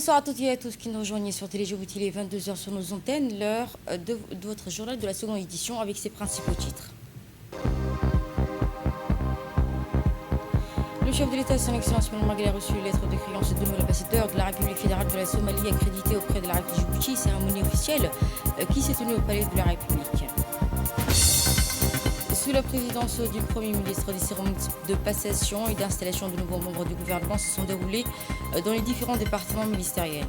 Bonsoir à toutes et à tous qui nous rejoignent sur Télé Djibouti, les 22h sur nos antennes, l'heure de votre journal de la seconde édition avec ses principaux titres. Le chef de l'État, son Excellence Ismaël Marguerite, a reçu les lettres de créance de nouvel ambassadeur de la République fédérale de la Somalie accrédité auprès de la République de Djibouti, cérémonie officielle qui s'est tenue au palais de la République. Sous la présidence du Premier ministre, des cérémonies de passation et d'installation de nouveaux membres du gouvernement se sont déroulées dans les différents départements ministériels.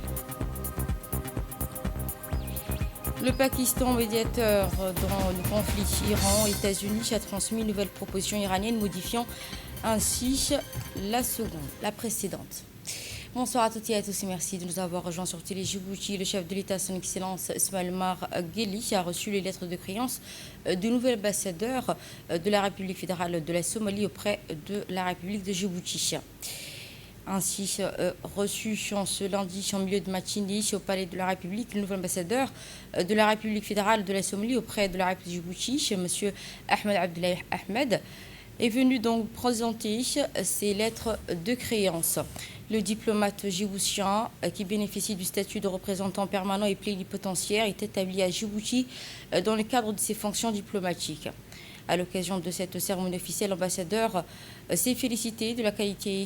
Le Pakistan, médiateur dans le conflit Iran-États-Unis, a transmis une nouvelle proposition iranienne modifiant ainsi la précédente. Bonsoir à toutes et à tous et merci de nous avoir rejoints sur Télé Djibouti. Le chef de l'État, son Excellence Ismaël Marguerite, a reçu les lettres de créance du nouvel ambassadeur de la République fédérale de la Somalie auprès de la République de Djibouti. Ainsi reçu ce lundi en milieu de matinée au palais de la République, le nouvel ambassadeur de la République fédérale de la Somalie auprès de la République de Djibouti, M. Ahmed Abdoulaye Ahmed, est venu donc présenter ses lettres de créance. Le diplomate djiboutien, qui bénéficie du statut de représentant permanent et plénipotentiaire, est établi à Djibouti dans le cadre de ses fonctions diplomatiques. À l'occasion de cette cérémonie officielle, l'ambassadeur s'est félicité de la qualité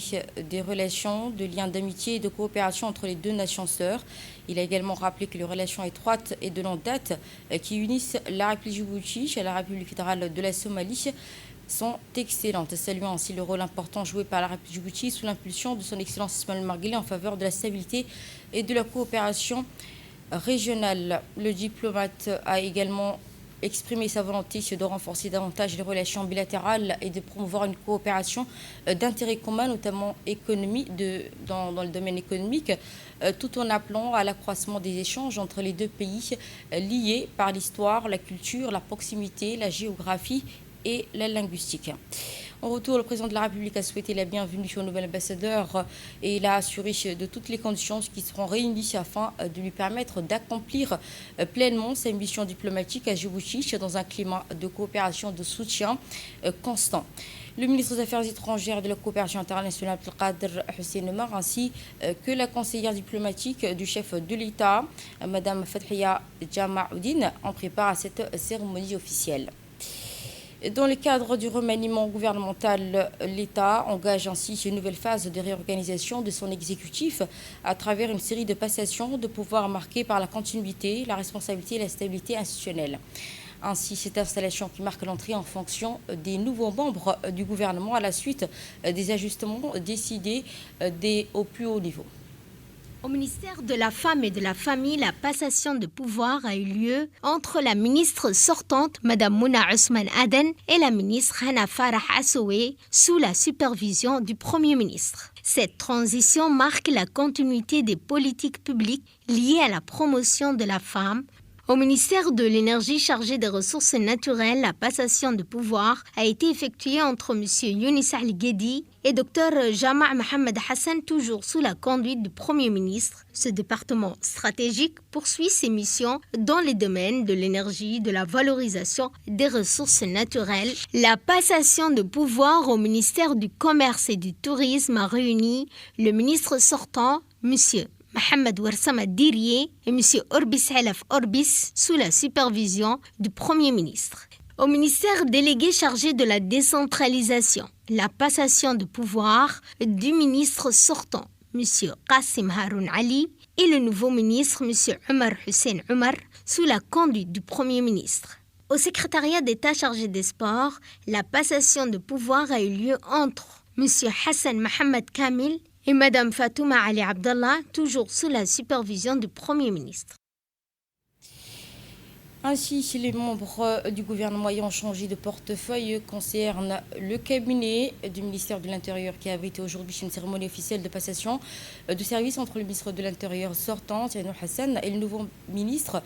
des relations, de liens d'amitié et de coopération entre les deux nations sœurs. Il a également rappelé que les relations étroites et de longue date qui unissent la République de Djibouti et la République fédérale de la Somalie sont excellentes, saluant ainsi le rôle important joué par la République de Djibouti sous l'impulsion de son Excellence Ismaël Marguerite en faveur de la stabilité et de la coopération régionale. Le diplomate a également exprimé sa volonté de renforcer davantage les relations bilatérales et de promouvoir une coopération d'intérêt commun, notamment dans le domaine économique, tout en appelant à l'accroissement des échanges entre les deux pays liés par l'histoire, la culture, la proximité, la géographie et la linguistique. En retour, le président de la République a souhaité la bienvenue au nouvel ambassadeur et il a assuré de toutes les conditions qui seront réunies afin de lui permettre d'accomplir pleinement sa mission diplomatique à Djibouti dans un climat de coopération, de soutien constant. Le ministre des Affaires étrangères et de la coopération internationale, Abdelkader Hussein Omar, ainsi que la conseillère diplomatique du chef de l'État, Mme Fathia Jamaoudine, en préparent à cette cérémonie officielle. Dans le cadre du remaniement gouvernemental, l'État engage ainsi une nouvelle phase de réorganisation de son exécutif à travers une série de passations de pouvoir marquées par la continuité, la responsabilité et la stabilité institutionnelle. Ainsi, cette installation qui marque l'entrée en fonction des nouveaux membres du gouvernement à la suite des ajustements décidés au plus haut niveau. Au ministère de la Femme et de la Famille, la passation de pouvoir a eu lieu entre la ministre sortante, Mme Mouna Ousmane Aden, et la ministre Hana Farah Assoué, sous la supervision du Premier ministre. Cette transition marque la continuité des politiques publiques liées à la promotion de la femme. Au ministère de l'Énergie chargé des ressources naturelles, la passation de pouvoir a été effectuée entre M. Younis Ali Guedi et Dr Jama' Mohamed Hassan, toujours sous la conduite du Premier ministre. Ce département stratégique poursuit ses missions dans les domaines de l'énergie, de la valorisation des ressources naturelles. La passation de pouvoir au ministère du Commerce et du Tourisme a réuni le ministre sortant, M. Mohamed Ouarsama Dirié et M. Orbis Halaf Orbis sous la supervision du Premier ministre. Au ministère délégué chargé de la décentralisation, la passation de pouvoir du ministre sortant, M. Qassim Haroun Ali, et le nouveau ministre, M. Omar Hussein Omar, sous la conduite du Premier ministre. Au secrétariat d'État chargé des sports, la passation de pouvoir a eu lieu entre M. Hassan Mohamed Kamil et Mme Fatouma Ali Abdallah, toujours sous la supervision du Premier ministre. Ainsi, les membres du gouvernement ayant changé de portefeuille concernent le cabinet du ministère de l'Intérieur qui a abrité aujourd'hui une cérémonie officielle de passation de service entre le ministre de l'Intérieur sortant, Thierry Hassan, et le nouveau ministre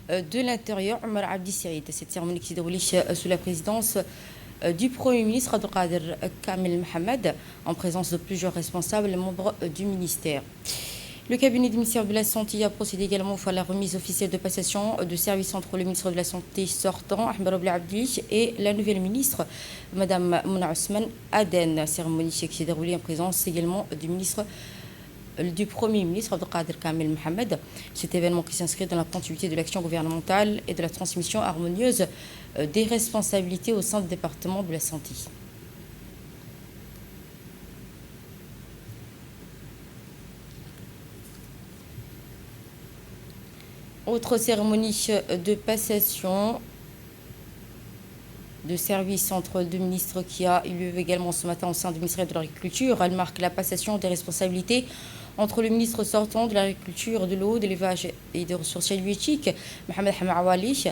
de l'Intérieur, Omar Abdi Saïd. Cette cérémonie qui s'est déroulée sous la présidence du Premier ministre Abdelkader Kamel Mohamed, en présence de plusieurs responsables et membres du ministère. Le cabinet du ministère de la Santé a procédé également à la remise officielle de passation de service entre le ministre de la Santé sortant, Ahmed Abdi, et la nouvelle ministre, Mme Mouna Ousmane Aden. Cérémonie qui s'est déroulée en présence également du ministre du Premier ministre Abdelkader Kamel Mohamed. Cet événement qui s'inscrit dans la continuité de l'action gouvernementale et de la transmission harmonieuse des responsabilités au sein du département de la santé. Autre cérémonie de passation de service entre deux ministres qui a eu lieu également ce matin au sein du ministère de l'Agriculture. Elle marque la passation des responsabilités entre le ministre sortant de l'Agriculture, de l'eau, de l'élevage et des ressources halieutiques, Mohamed Hamawali,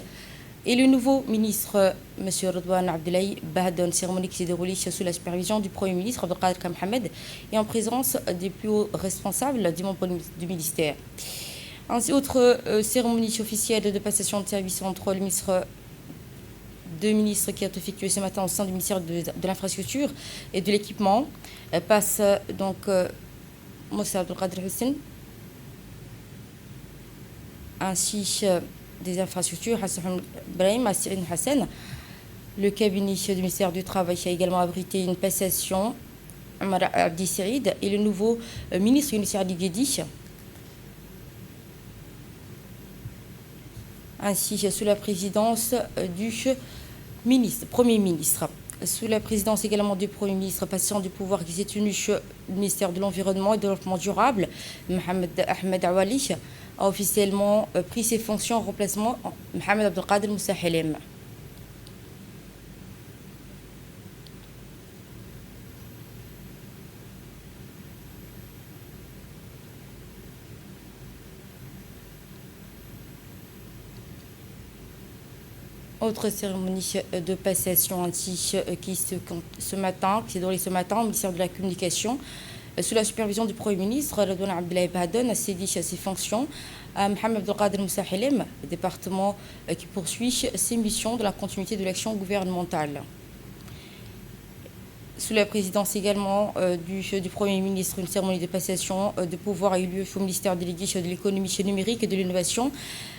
et le nouveau ministre, M. Redouane Abdoulaye Bahadon. Cérémonie qui s'est déroulée sous la supervision du Premier ministre Abdelkader Kamel Mohamed et en présence des plus hauts responsables du membres du ministère. Ainsi, autre cérémonie officielle de passation de service entre le ministre deux ministres qui ont effectué ce matin au sein du ministère de l'Infrastructure et de l'Équipement. Passe donc Moussa Abdelkader Hussein, ainsi des infrastructures, Hassan Brahim, Assirine Hassan. Le cabinet du ministère du Travail a également abrité une passation, Omar Abdi Saïd, et le nouveau ministre Younis Ali Guedi. Ainsi, sous la présidence du Premier ministre. Sous la présidence également du Premier ministre, passant du pouvoir qui s'est tenu le ministère de l'Environnement et du Développement durable, Mohamed Ahmed Awali, a officiellement pris ses fonctions en remplacement de Mohamed Abdelkader Moussa Helem. Autre cérémonie de passation ainsi qui s'est déroulée ce matin au ministère de la Communication, sous la supervision du Premier ministre Redouane Abdoulaye Bahadon, a cédé ses fonctions à Mohamed Abdelkader Moussa Helem, département qui poursuit ses missions de la continuité de l'action gouvernementale. Sous la présidence également du Premier ministre, une cérémonie de passation de pouvoir a eu lieu au ministère délégué de l'économie numérique et de l'innovation.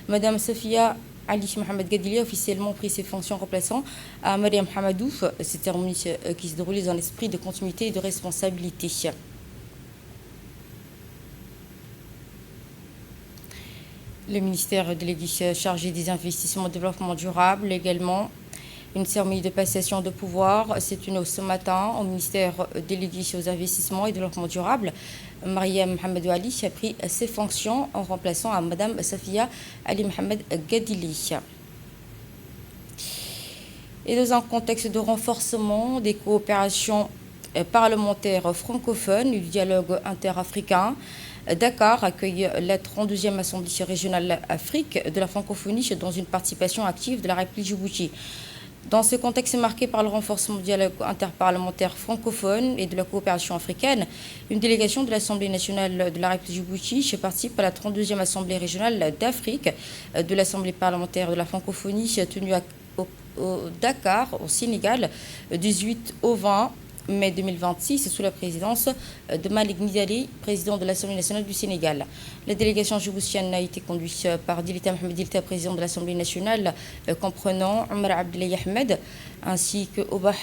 Madame Safia Ali Mohamed Gadili a officiellement pris ses fonctions remplaçant à Mariam Hamadouf. Cette cérémonie qui se déroule dans l'esprit de continuité et de responsabilité. Le ministère délégué chargé des investissements et développement durable également. Une cérémonie de passation de pouvoir s'est tenue ce matin au ministère délégué aux investissements et développement durable. Mariam Mohamed Ali a pris ses fonctions en remplaçant à Madame Safia Ali Mohamed Gadili. Et dans un contexte de renforcement des coopérations parlementaires francophones et du dialogue interafricain, Dakar accueille la 32e Assemblée régionale Afrique de la francophonie dans une participation active de la République Djibouti. Dans ce contexte marqué par le renforcement du dialogue interparlementaire francophone et de la coopération africaine, une délégation de l'Assemblée nationale de la République Djibouti participe à la 32e Assemblée régionale d'Afrique de l'Assemblée parlementaire de la francophonie tenue au Dakar, au Sénégal, 18 au 20 mai 2026, sous la présidence de Malik Nidali, président de l'Assemblée nationale du Sénégal. La délégation djiboutienne a été conduite par Dilita Mohamed Dilta, président de l'Assemblée nationale, comprenant Omar Abdoulaye Ahmed, ainsi que Obah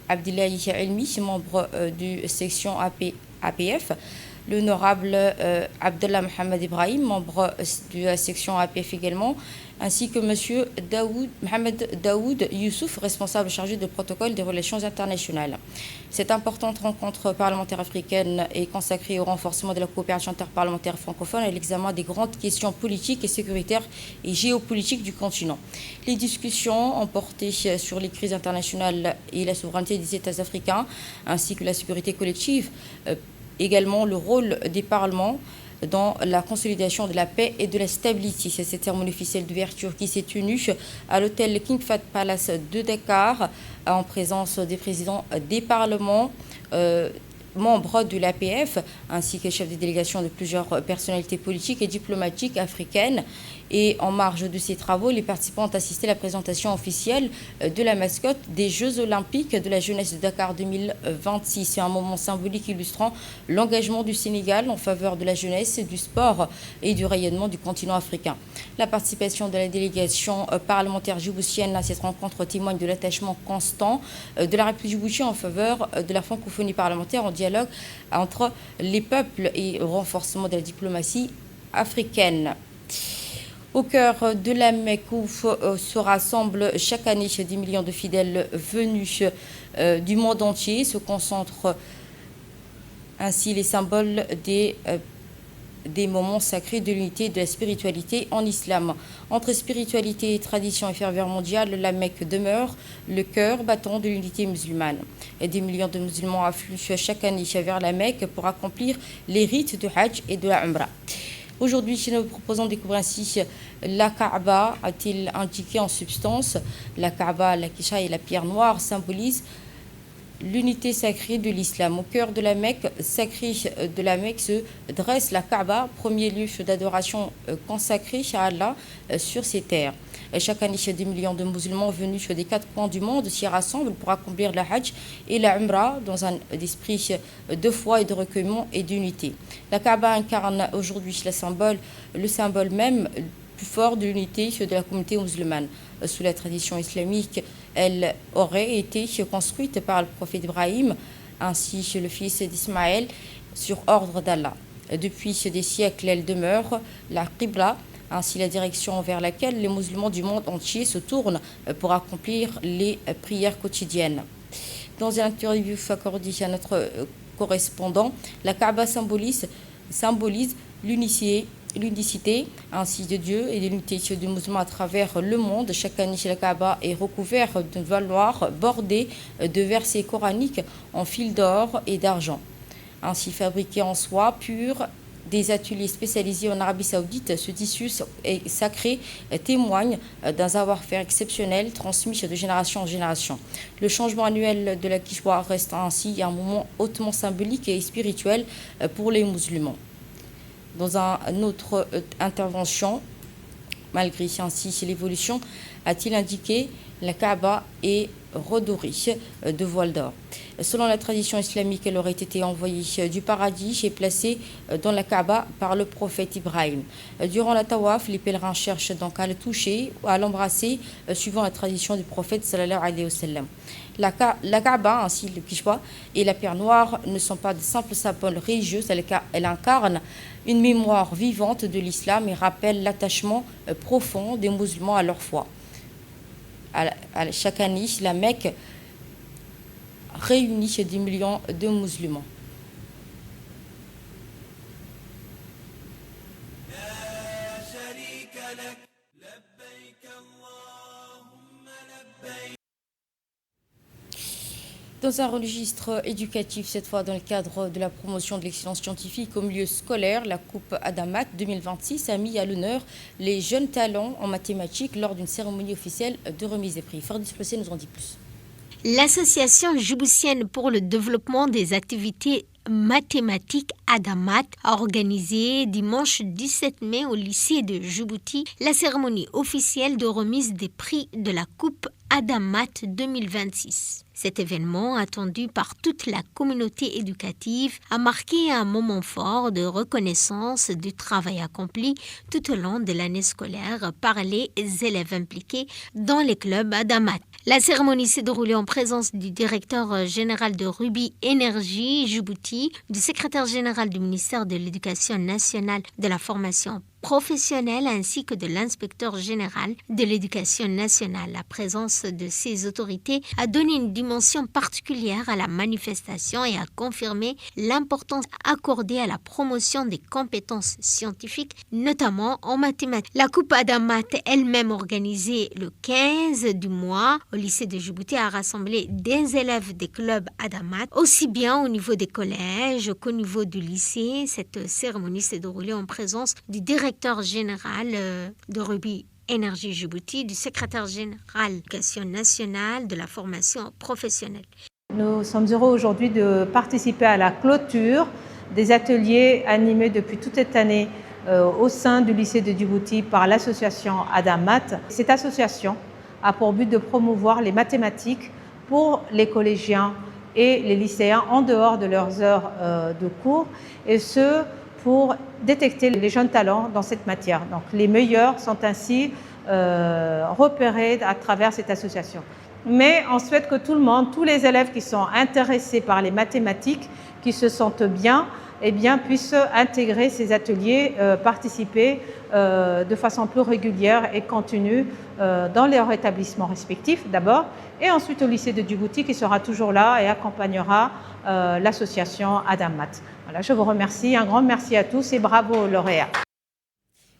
Abdoulaye Elmi, membre de section APF, l'honorable Abdallah Mohamed Ibrahim, membre de la section APF également, ainsi que M. Mohamed Daoud Youssouf, responsable chargé de protocole des relations internationales. Cette importante rencontre parlementaire africaine est consacrée au renforcement de la coopération interparlementaire francophone et à l'examen des grandes questions politiques et sécuritaires et géopolitiques du continent. Les discussions ont porté sur les crises internationales et la souveraineté des États africains, ainsi que la sécurité collective, également le rôle des parlements dans la consolidation de la paix et de la stabilité. C'est cette cérémonie officielle d'ouverture qui s'est tenue à l'hôtel King Fahd Palace de Dakar en présence des présidents des parlements, membres de l'APF, ainsi que chefs de délégation de plusieurs personnalités politiques et diplomatiques africaines. Et en marge de ces travaux, les participants ont assisté à la présentation officielle de la mascotte des Jeux olympiques de la jeunesse de Dakar 2026. C'est un moment symbolique illustrant l'engagement du Sénégal en faveur de la jeunesse, du sport et du rayonnement du continent africain. La participation de la délégation parlementaire djiboutienne à cette rencontre témoigne de l'attachement constant de la République djiboutienne en faveur de la francophonie parlementaire en dialogue dialogue entre les peuples et au renforcement de la diplomatie africaine. Au cœur de la Mecque où se rassemblent chaque année des millions de fidèles venus du monde entier, se concentrent ainsi les symboles des moments sacrés de l'unité et de la spiritualité en islam. Entre spiritualité, tradition et ferveur mondiale, la Mecque demeure le cœur battant de l'unité musulmane. Et des millions de musulmans affluent chaque année vers la Mecque pour accomplir les rites du Hajj et de la Umrah. Aujourd'hui, nous proposons de découvrir ainsi la Kaaba, a-t-il indiqué en substance. La Kaaba, la Kisha et la pierre noire symbolisent l'unité sacrée de l'islam. Au cœur de la Mecque sacrée de la Mecque se dresse la Kaaba, premier lieu d'adoration consacré à Allah sur ces terres. Chaque année, des millions de musulmans venus des 4 coins du monde s'y rassemblent pour accomplir le Hajj et la Umrah dans un esprit de foi et de recueillement et d'unité. La Kaaba incarne aujourd'hui le symbole même plus fort de l'unité de la communauté musulmane. Sous la tradition islamique, elle aurait été construite par le prophète Ibrahim, ainsi que le fils d'Ismaël, sur ordre d'Allah. Depuis des siècles, elle demeure la Qibla, ainsi la direction vers laquelle les musulmans du monde entier se tournent pour accomplir les prières quotidiennes. Dans une interview accordée à notre correspondant, la Kaaba symbolise l'unicité ainsi de Dieu et de l'unité des musulmans à travers le monde. Chaque année, la Kaaba est recouverte d'une voile noire bordée de versets coraniques en fil d'or et d'argent. Ainsi fabriqué en soie pure, des ateliers spécialisés en Arabie Saoudite, ce tissu sacré témoigne d'un savoir-faire exceptionnel transmis de génération en génération. Le changement annuel de la Kishwa reste ainsi un moment hautement symbolique et spirituel pour les musulmans. Dans une autre intervention, malgré ainsi l'évolution, a-t-il indiqué, la Kaaba est redorée de voile d'or. Selon la tradition islamique, elle aurait été envoyée du paradis et placée dans la Kaaba par le prophète Ibrahim. Durant la tawaf, les pèlerins cherchent donc à le toucher ou à l'embrasser, suivant la tradition du prophète sallallahu alayhi wa sallam. La Kaaba, ainsi le Kishwa et la pierre noire ne sont pas de simples symboles religieux, elle incarne une mémoire vivante de l'islam et rappelle l'attachement profond des musulmans à leur foi. Chaque année, la Mecque réunit des millions de musulmans. Dans un registre éducatif, cette fois dans le cadre de la promotion de l'excellence scientifique au milieu scolaire, la Coupe Adamat 2026 a mis à l'honneur les jeunes talents en mathématiques lors d'une cérémonie officielle de remise des prix. Fardis Plessé nous en dit plus. L'Association djiboutienne pour le développement des activités mathématiques Adamat a organisé dimanche 17 mai au lycée de Djibouti la cérémonie officielle de remise des prix de la Coupe Adamat 2026. Cet événement, attendu par toute la communauté éducative, a marqué un moment fort de reconnaissance du travail accompli tout au long de l'année scolaire par les élèves impliqués dans les clubs Adamat. La cérémonie s'est déroulée en présence du directeur général de Ruby Énergie Djibouti, du secrétaire général du ministère de l'Éducation nationale de la formation professionnelle ainsi que de l'inspecteur général de l'Éducation nationale. La présence de ces autorités a donné une dimension particulière à la manifestation et a confirmé l'importance accordée à la promotion des compétences scientifiques, notamment en mathématiques. La Coupe Adamat, elle-même organisée le 15 du mois au lycée de Djibouti, a rassemblé des élèves des clubs Adamat, aussi bien au niveau des collèges qu'au niveau du lycée. Cette cérémonie s'est déroulée en présence du directeur général de Ruby Énergie Djibouti, du secrétaire général de l'Éducation nationale de la formation professionnelle. Nous sommes heureux aujourd'hui de participer à la clôture des ateliers animés depuis toute cette année au sein du lycée de Djibouti par l'association Adamat. Cette association a pour but de promouvoir les mathématiques pour les collégiens et les lycéens en dehors de leurs heures de cours, et ce pour détecter les jeunes talents dans cette matière. Donc les meilleurs sont ainsi repérés à travers cette association. mais on souhaite que tout le monde, tous les élèves qui sont intéressés par les mathématiques, qui se sentent bien, eh bien, puissent intégrer ces ateliers, participer de façon plus régulière et continue dans leurs établissements respectifs d'abord, et ensuite au lycée de Djibouti qui sera toujours là et accompagnera l'association Adam Mat. Voilà, je vous remercie, un grand merci à tous et bravo aux lauréats.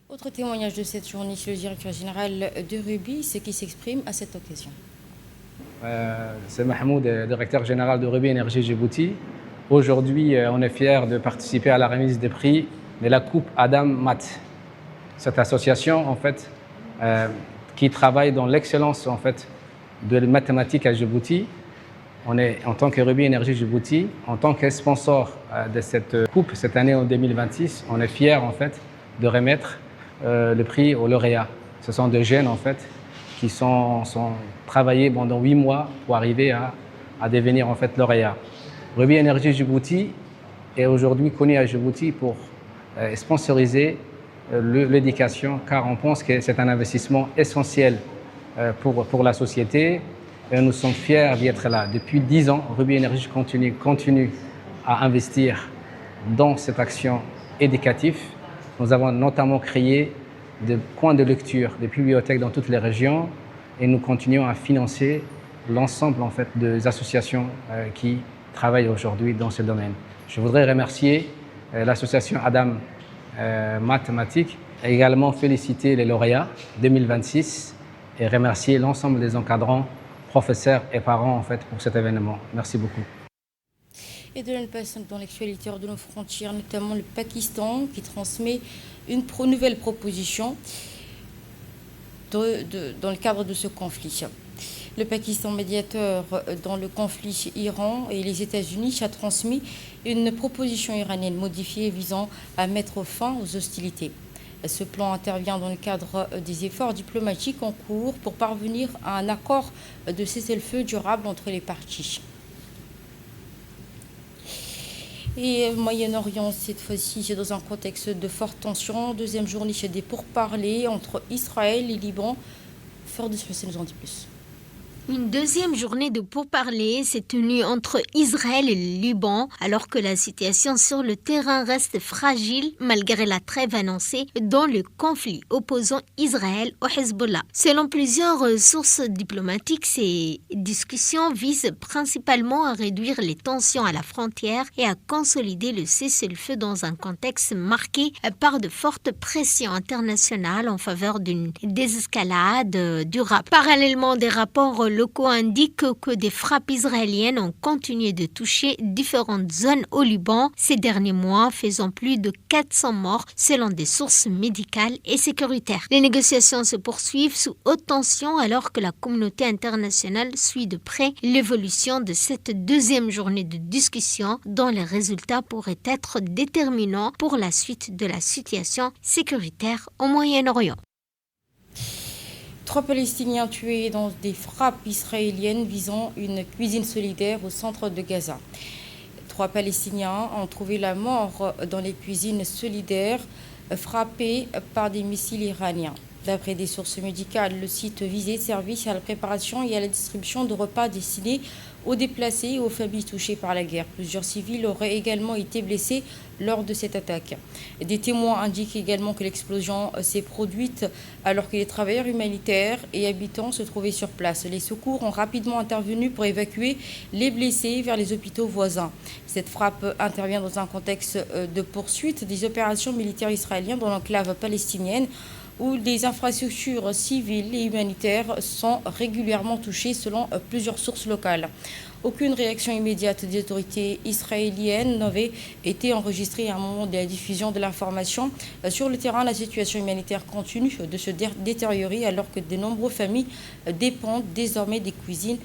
Autre témoignage de cette journée chez le directeur général de Ruby, ce qui s'exprime à cette occasion. C'est Mahmoud, directeur général de Ruby Énergie Djibouti. Aujourd'hui, on est fiers de participer à la remise des prix de la Coupe Adam Mat. Cette association, en fait, qui travaille dans l'excellence en fait, de mathématiques à Djibouti. On est, en tant que Ruby Énergie Djibouti, en tant que sponsor de cette coupe cette année en 2026, on est fiers en fait, de remettre le prix aux lauréats. Ce sont des jeunes en fait, qui sont travaillés pendant 8 mois pour arriver à devenir en fait, lauréats. Ruby Énergie Djibouti est aujourd'hui connu à Djibouti pour sponsoriser l'éducation, car on pense que c'est un investissement essentiel pour la société et nous sommes fiers d'y être là. Depuis 10 ans, Ruby Énergie continue à investir dans cette action éducative. Nous avons notamment créé des coins de lecture, des bibliothèques dans toutes les régions et nous continuons à financer l'ensemble en fait, des associations qui travaillent aujourd'hui dans ce domaine. Je voudrais remercier l'association Adam Mathématiques et également féliciter les lauréats 2026 et remercier l'ensemble des encadrants, professeurs et parents en fait, pour cet événement. Merci beaucoup. Et de la personne dans l'actualité hors de nos frontières, notamment le Pakistan, qui transmet une nouvelle proposition dans le cadre de ce conflit. Le Pakistan, médiateur dans le conflit Iran et les États-Unis, a transmis une proposition iranienne modifiée visant à mettre fin aux hostilités. Ce plan intervient dans le cadre des efforts diplomatiques en cours pour parvenir à un accord de cessez-le-feu durable entre les parties. Et Moyen-Orient, cette fois-ci, c'est dans un contexte de forte tension. Deuxième journée des pourparlers entre Israël et Liban. Ferdous Hussein nous en dit plus. Une deuxième journée de pourparlers s'est tenue entre Israël et le Liban, alors que la situation sur le terrain reste fragile malgré la trêve annoncée dans le conflit opposant Israël au Hezbollah. Selon plusieurs sources diplomatiques, ces discussions visent principalement à réduire les tensions à la frontière et à consolider le cessez-le-feu dans un contexte marqué par de fortes pressions internationales en faveur d'une désescalade durable. Parallèlement, des rapports locaux indiquent que des frappes israéliennes ont continué de toucher différentes zones au Liban ces derniers mois, faisant plus de 400 morts selon des sources médicales et sécuritaires. Les négociations se poursuivent sous haute tension alors que la communauté internationale suit de près l'évolution de cette deuxième journée de discussion dont les résultats pourraient être déterminants pour la suite de la situation sécuritaire au Moyen-Orient. 3 Palestiniens tués dans des frappes israéliennes visant une cuisine solidaire au centre de Gaza. 3 Palestiniens ont trouvé la mort dans les cuisines solidaires frappées par des missiles iraniens. D'après des sources médicales, le site visé servait à la préparation et à la distribution de repas destinés aux déplacés et aux familles touchées par la guerre. Plusieurs civils auraient également été blessés lors de cette attaque. Des témoins indiquent également que l'explosion s'est produite alors que les travailleurs humanitaires et habitants se trouvaient sur place. Les secours ont rapidement intervenu pour évacuer les blessés vers les hôpitaux voisins. Cette frappe intervient dans un contexte de poursuite des opérations militaires israéliennes dans l'enclave palestinienne, où des infrastructures civiles et humanitaires sont régulièrement touchées selon plusieurs sources locales. Aucune réaction immédiate des autorités israéliennes n'avait été enregistrée à un moment de la diffusion de l'information. Sur le terrain, la situation humanitaire continue de se détériorer alors que de nombreuses familles dépendent désormais des cuisines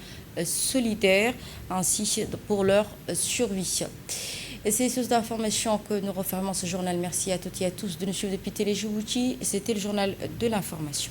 solidaires ainsi pour leur survie. Et c'est sur cette information que nous refermons ce journal. Merci à toutes et à tous de nous suivre depuis Télé Djibouti. C'était le journal de l'information.